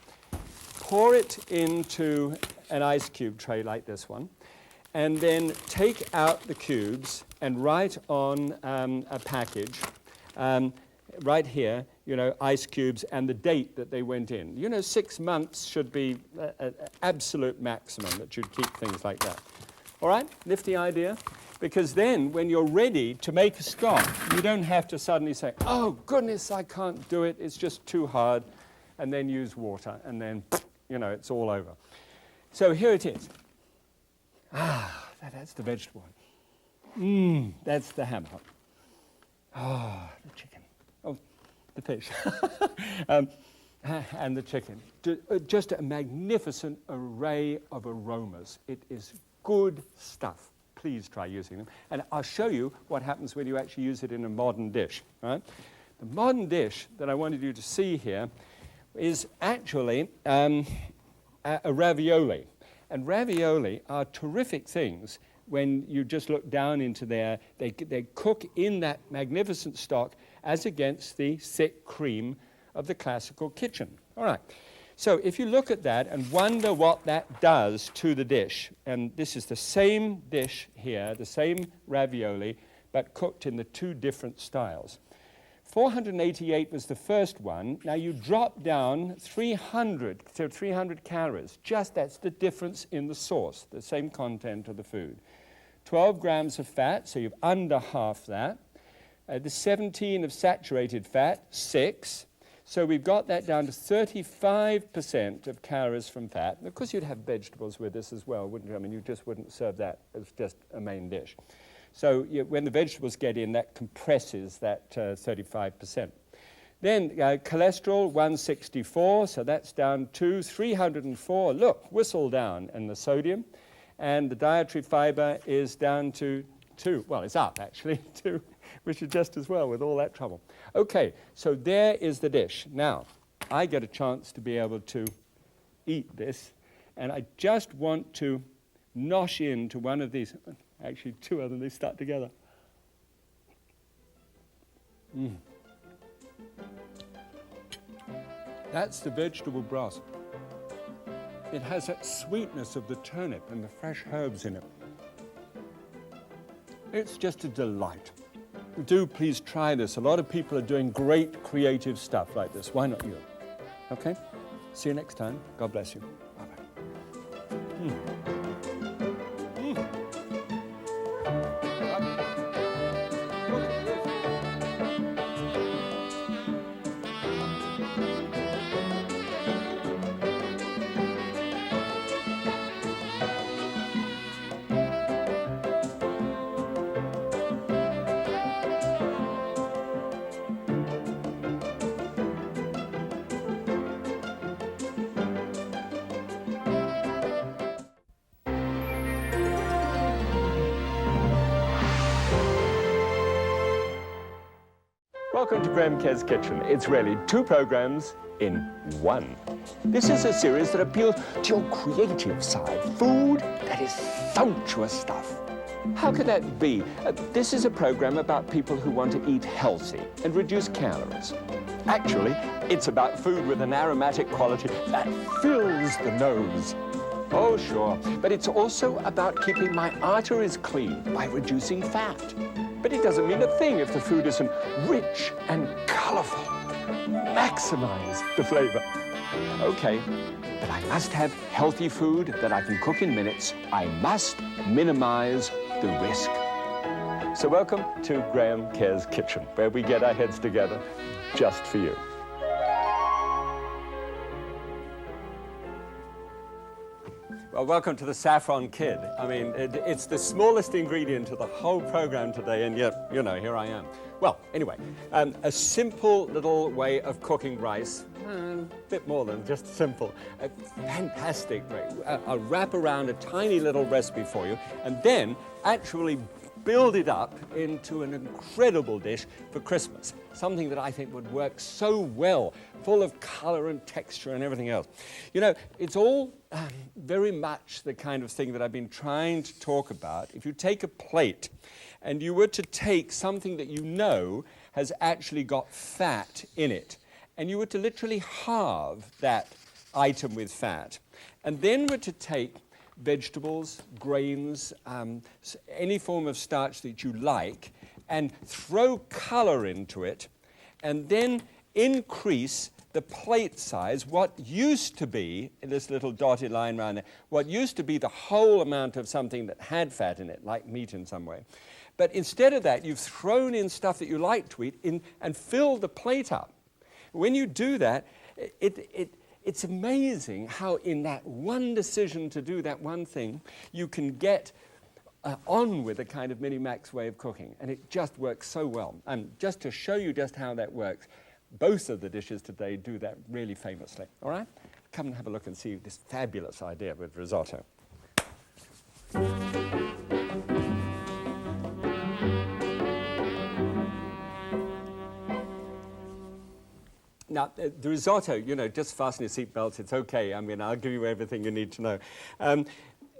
[SPEAKER 1] Pour it into an ice cube tray like this one, and then take out the cubes and write on a package, right here, you know, ice cubes and the date that they went in. You know, 6 months should be an absolute maximum that you'd keep things like that. All right, nifty idea? Because then when you're ready to make a stock, you don't have to suddenly say, oh goodness, I can't do it, it's just too hard, and then use water, and then, you know, it's all over. So here it is. Ah, that's the vegetable one. That's the ham hock. Ah, the chicken. Oh, the fish. And the chicken. Just a magnificent array of aromas. It is good stuff. Please try using them. And I'll show you what happens when you actually use it in a modern dish. Right? The modern dish that I wanted you to see here is actually a ravioli. And ravioli are terrific things when you just look down into there. They cook in that magnificent stock as against the thick cream of the classical kitchen. All right. So if you look at that and wonder what that does to the dish, and this is the same dish here, the same ravioli, but cooked in the two different styles. 488 was the first one. Now you drop down 300 calories. Just that's the difference in the sauce, the same content of the food. 12 grams of fat, so you've under half that. The 17 of saturated fat, 6. So we've got that down to 35% of calories from fat. And of course, you'd have vegetables with this as well, wouldn't you? I mean, you just wouldn't serve that as just a main dish. So when the vegetables get in, that compresses that 35%. Then cholesterol, 164, so that's down to 304. Look, whistle down. And the sodium. And the dietary fiber is down to 2. Well, it's up, actually, 2, which is just as well with all that trouble. Okay, so there is the dish. Now, I get a chance to be able to eat this, and I just want to nosh into one of these. Actually, 2 of them, they start together. That's the vegetable broth. It has that sweetness of the turnip and the fresh herbs in it. It's just a delight. Do please try this. A lot of people are doing great creative stuff like this. Why not you? Okay? See you next time. God bless you. Bye-bye. Welcome to Graham Kerr's Kitchen. It's really 2 programs in 1. This is a series that appeals to your creative side. Food that is sumptuous stuff. How could that be? This is a program about people who want to eat healthy and reduce calories. Actually, it's about food with an aromatic quality that fills the nose. Oh, sure. But it's also about keeping my arteries clean by reducing fat. But it doesn't mean a thing if the food isn't rich and colorful. Maximize the flavor. Okay, but I must have healthy food that I can cook in minutes. I must minimize the risk. So welcome to Graham Kerr's Kitchen, where we get our heads together just for you. Well, welcome to the Saffron Kid. I mean, it's the smallest ingredient of the whole program today, and yet, you know, here I am. Well, anyway, a simple little way of cooking rice, a bit more than just simple, a fantastic way. I'll wrap around a tiny little recipe for you, and then actually build it up into an incredible dish for Christmas. Something that I think would work so well, full of color and texture and everything else. You know, it's all very much the kind of thing that I've been trying to talk about. If you take a plate and you were to take something that you know has actually got fat in it, and you were to literally halve that item with fat, and then were to take vegetables, grains, any form of starch that you like, and throw color into it, and then increase the plate size, what used to be, this little dotted line around there, what used to be the whole amount of something that had fat in it, like meat in some way. But instead of that, you've thrown in stuff that you like to eat in and filled the plate up. When you do that, it's amazing how in that one decision to do that one thing, you can get on with a kind of mini-max way of cooking. And it just works so well. And just to show you just how that works, both of the dishes today do that really famously. All right? Come and have a look and see this fabulous idea with risotto. Now, the risotto, you know, just fasten your seatbelts, it's okay. I mean, I'll give you everything you need to know.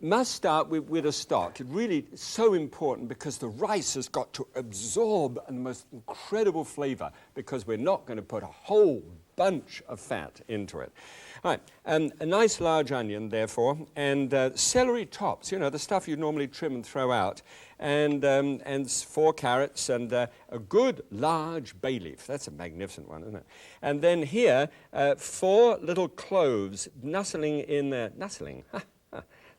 [SPEAKER 1] Must start with a stock. It's really so important because the rice has got to absorb the most incredible flavor because we're not going to put a whole bunch of fat into it. All right, a nice large onion, therefore, and celery tops, you know, the stuff you normally trim and throw out, and 4 carrots and a good large bay leaf. That's a magnificent one, isn't it? And then here, 4 little cloves nestling in there. Nestling?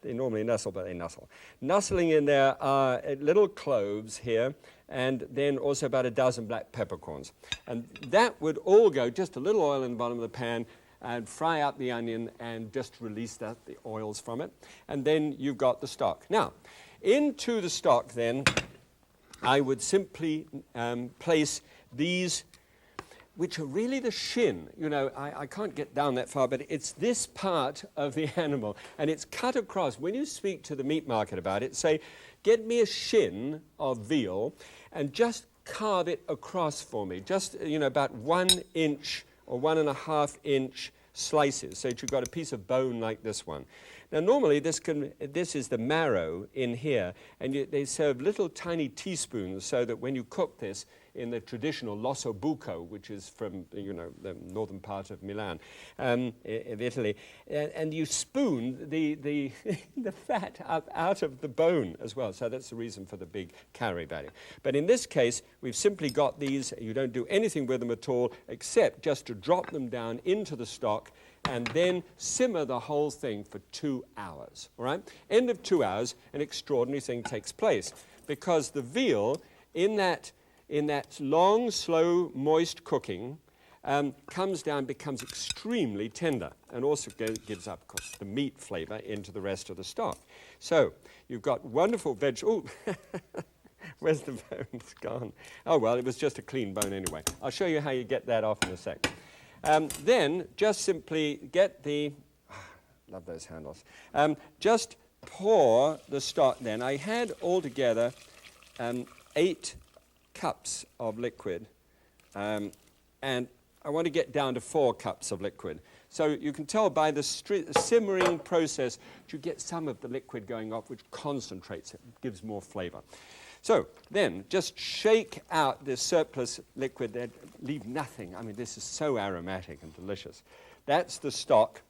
[SPEAKER 1] They normally nestle, but they nuzzle. Nestling in there are little cloves here, and then also about a dozen black peppercorns. And that would all go, just a little oil in the bottom of the pan, and fry up the onion and just release the oils from it. And then you've got the stock. Now, into the stock then, I would simply place these, which are really the shin. You know, I can't get down that far, but it's this part of the animal, and it's cut across. When you speak to the meat market about it, say, get me a shin of veal, and just carve it across for me, just, you know, about 1 inch or 1.5 inch slices, so that you've got a piece of bone like this one. Now, normally, this is the marrow in here, and they serve little tiny teaspoons so that when you cook this in the traditional l'osso buco, which is from, you know, the northern part of Milan, of Italy, and you spoon the fat up out of the bone as well. So that's the reason for the big calorie value. But in this case, we've simply got these. You don't do anything with them at all, except just to drop them down into the stock and then simmer the whole thing for 2 hours. All right? End of 2 hours, an extraordinary thing takes place, because the veal in that long, slow, moist cooking comes down, becomes extremely tender, and also gives up, of course, the meat flavor into the rest of the stock. So you've got wonderful veg. Oh, where's the bone? It's gone. Oh, well, it was just a clean bone anyway. I'll show you how you get that off in a sec. Then just simply get the, love those handles, just pour the stock then. I had altogether 8 cups of liquid, and I want to get down to 4 cups of liquid. So you can tell by the simmering process that you get some of the liquid going off, which concentrates it, gives more flavor. So then just shake out this surplus liquid, leave nothing. I mean, this is so aromatic and delicious. That's the stock,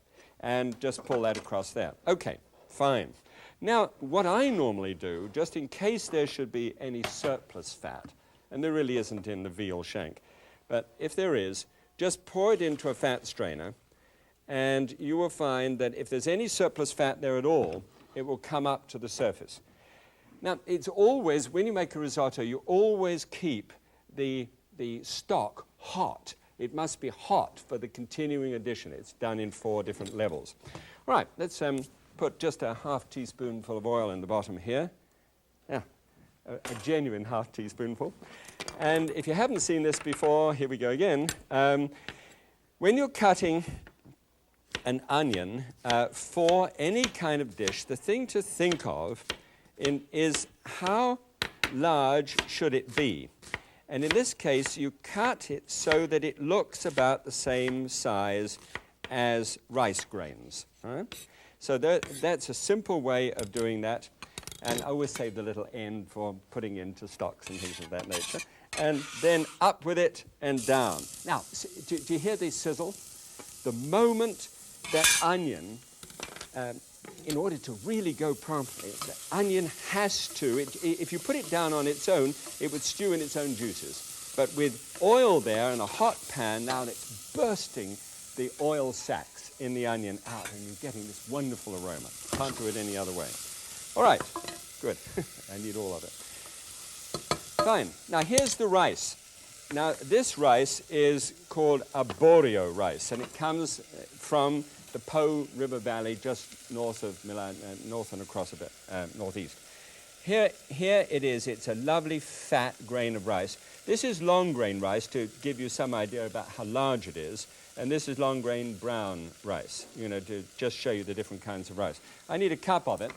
[SPEAKER 1] and just pull that across there. Okay, fine. Now, what I normally do, just in case there should be any surplus fat, and there really isn't in the veal shank, but if there is, just pour it into a fat strainer, and you will find that if there's any surplus fat there at all, it will come up to the surface. Now, it's always, when you make a risotto, you always keep the stock hot. It must be hot for the continuing addition. It's done in 4 different levels. All right, let's put just a half teaspoonful of oil in the bottom here. Yeah, a genuine half teaspoonful. And if you haven't seen this before, here we go again. When you're cutting an onion for any kind of dish, the thing to think of is how large should it be? And in this case, you cut it so that it looks about the same size as rice grains. Right? So that's a simple way of doing that. And I always save the little end for putting into stocks and things of that nature. And then up with it and down. Now, do you hear the sizzle? The moment that onion, in order to really go properly, the onion has to, if you put it down on its own, it would stew in its own juices. But with oil there and a hot pan, now it's bursting the oil sacs in the onion out, and you're getting this wonderful aroma. Can't do it any other way. All right, good. I need all of it. Fine. Now here's the rice. Now this rice is called arborio rice, and it comes from the Po River Valley, just north of Milan, north and across a bit, northeast. Here it is. It's a lovely fat grain of rice. This is long grain rice to give you some idea about how large it is, and this is long grain brown rice, to just show you the different kinds of rice. I need a cup of it,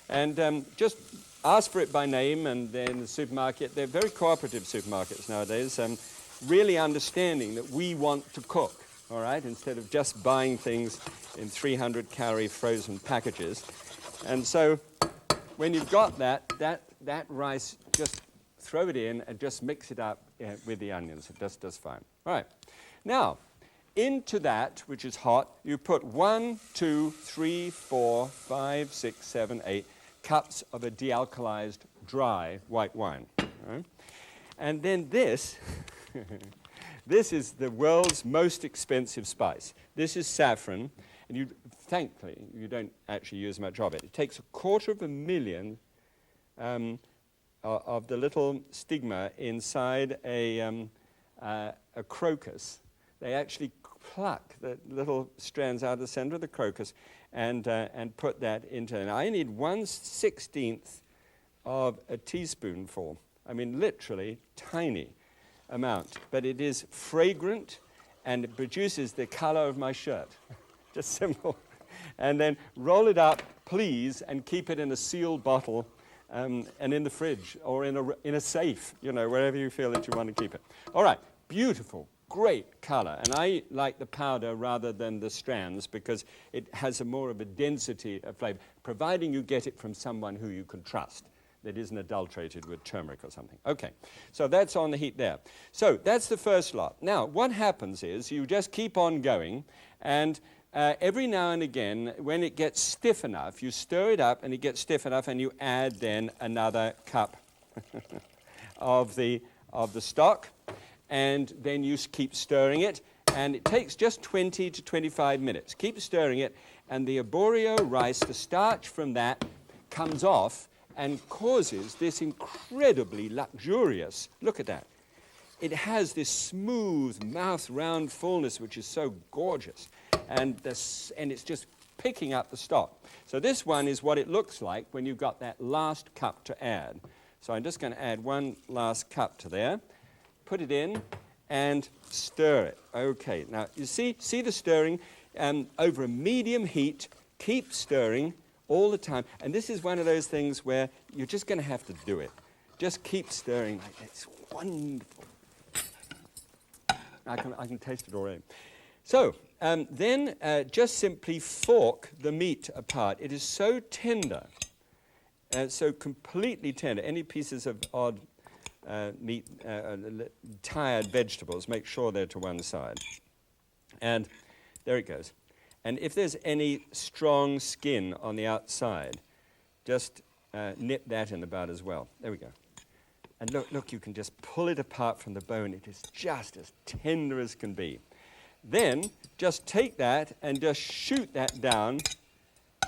[SPEAKER 1] and just ask for it by name, and then in the supermarket, they're very cooperative supermarkets nowadays, really understanding that we want to cook. All right, instead of just buying things in 300-calorie frozen packages. And so when you've got that rice, just throw it in and just mix it up with the onions. It just does fine. All right. Now, into that, which is hot, you put 1, 2, 3, 4, 5, 6, 7, 8 cups of a dealkalized dry white wine. All right? And then this... This is the world's most expensive spice. This is saffron, and thankfully, you don't actually use much of it. It takes 250,000 of the little stigma inside a crocus. They actually pluck the little strands out of the center of the crocus and put that into it. I need 1/16 of a teaspoonful. I mean, literally tiny amount, but it is fragrant and it produces the color of my shirt. Just simple. And then roll it up, please, and keep it in a sealed bottle and in the fridge or in a safe, wherever you feel that you want to keep it. All right, beautiful, great color. And I like the powder rather than the strands because it has more of a density of flavor, providing you get it from someone who you can trust, that isn't adulterated with turmeric or something. Okay, so that's on the heat there. So that's the first lot. Now, what happens is you just keep on going, and every now and again, when it gets stiff enough, you stir it up, and it gets stiff enough, and you add then another cup of the stock, and then you keep stirring it, and it takes just 20 to 25 minutes. Keep stirring it, and the arborio rice, the starch from that, comes off, and causes this incredibly luxurious, look at that. It has this smooth mouth round fullness which is so gorgeous, and it's just picking up the stock. So this one is what it looks like when you've got that last cup to add. So I'm just going to add one last cup to there, put it in, and stir it. Okay, now you see the stirring over a medium heat, keep stirring all the time. And this is one of those things where you're just going to have to do it. Just keep stirring like that. It's wonderful. I can taste it already. So then just simply fork the meat apart. It is so tender, so completely tender. Any pieces of odd meat, tired vegetables, make sure they're to one side. And there it goes. And if there's any strong skin on the outside, just nip that in the bud as well. There we go. And look, you can just pull it apart from the bone. It is just as tender as can be. Then just take that and just shoot that down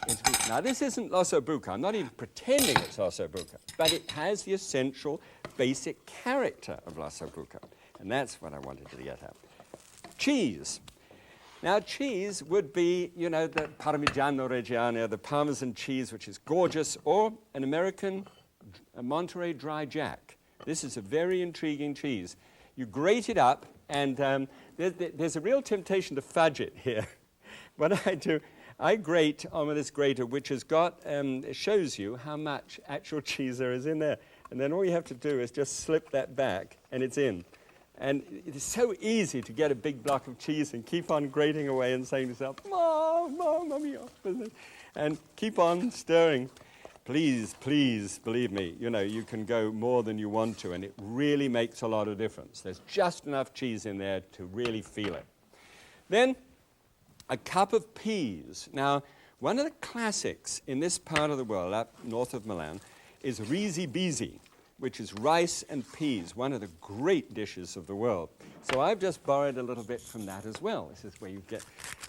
[SPEAKER 1] into meat. Now, this isn't l'osso bucca. I'm not even pretending it's l'osso bucca, but it has the essential basic character of l'osso bucca. And that's what I wanted to get at. Cheese. Now, cheese would be, you know, the Parmigiano Reggiano, the Parmesan cheese, which is gorgeous, or an American Monterey Dry Jack. This is a very intriguing cheese. You grate it up, and there's a real temptation to fudge it here. What I do, I grate on this grater, which has got, it shows you how much actual cheese there is in there. And then all you have to do is just slip that back, and it's in. And it is so easy to get a big block of cheese and keep on grating away and saying to yourself, Mom, Mommy, and keep on stirring. Please, please, believe me, you know, you can go more than you want to, and it really makes a lot of difference. There's just enough cheese in there to really feel it. Then, a cup of peas. Now, one of the classics in this part of the world, up north of Milan, is risi bisi, which is rice and peas, one of the great dishes of the world. So I've just borrowed a little bit from that as well. This is where you get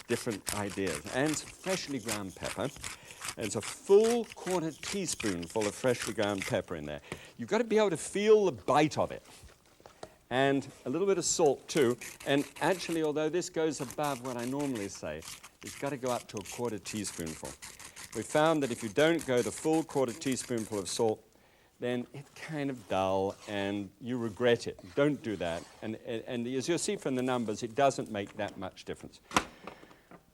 [SPEAKER 1] different ideas. And some freshly ground pepper. There's a full quarter teaspoonful of freshly ground pepper in there. You've got to be able to feel the bite of it. And a little bit of salt too. And actually, although this goes above what I normally say, it's got to go up to a quarter teaspoonful. We found that if you don't go the full quarter teaspoonful of salt, then it's kind of dull and you regret it. Don't do that. And as you'll see from the numbers, it doesn't make that much difference.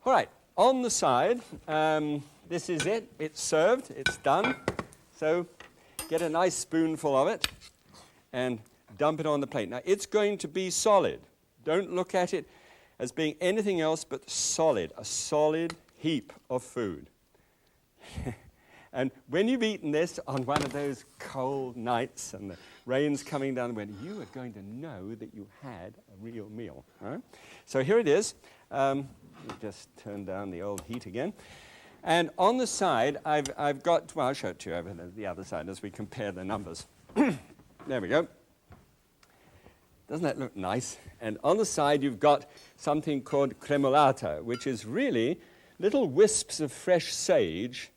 [SPEAKER 1] All right, on the side, this is it. It's served. It's done. So get a nice spoonful of it and dump it on the plate. Now, it's going to be solid. Don't look at it as being anything else but solid, a solid heap of food. And when you've eaten this on one of those cold nights and the rain's coming down, you are going to know that you had a real meal. Right? So here it is. Let me just turn down the old heat again. And on the side, I've got, well, I'll show it to you over the other side as we compare the numbers. There we go. Doesn't that look nice? And on the side, you've got something called cremolata, which is really little wisps of fresh sage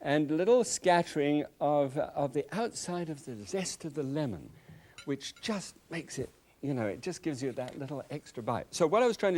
[SPEAKER 1] and little scattering of the outside of the zest of the lemon, which just makes it, you know, it just gives you that little extra bite. So what I was trying to do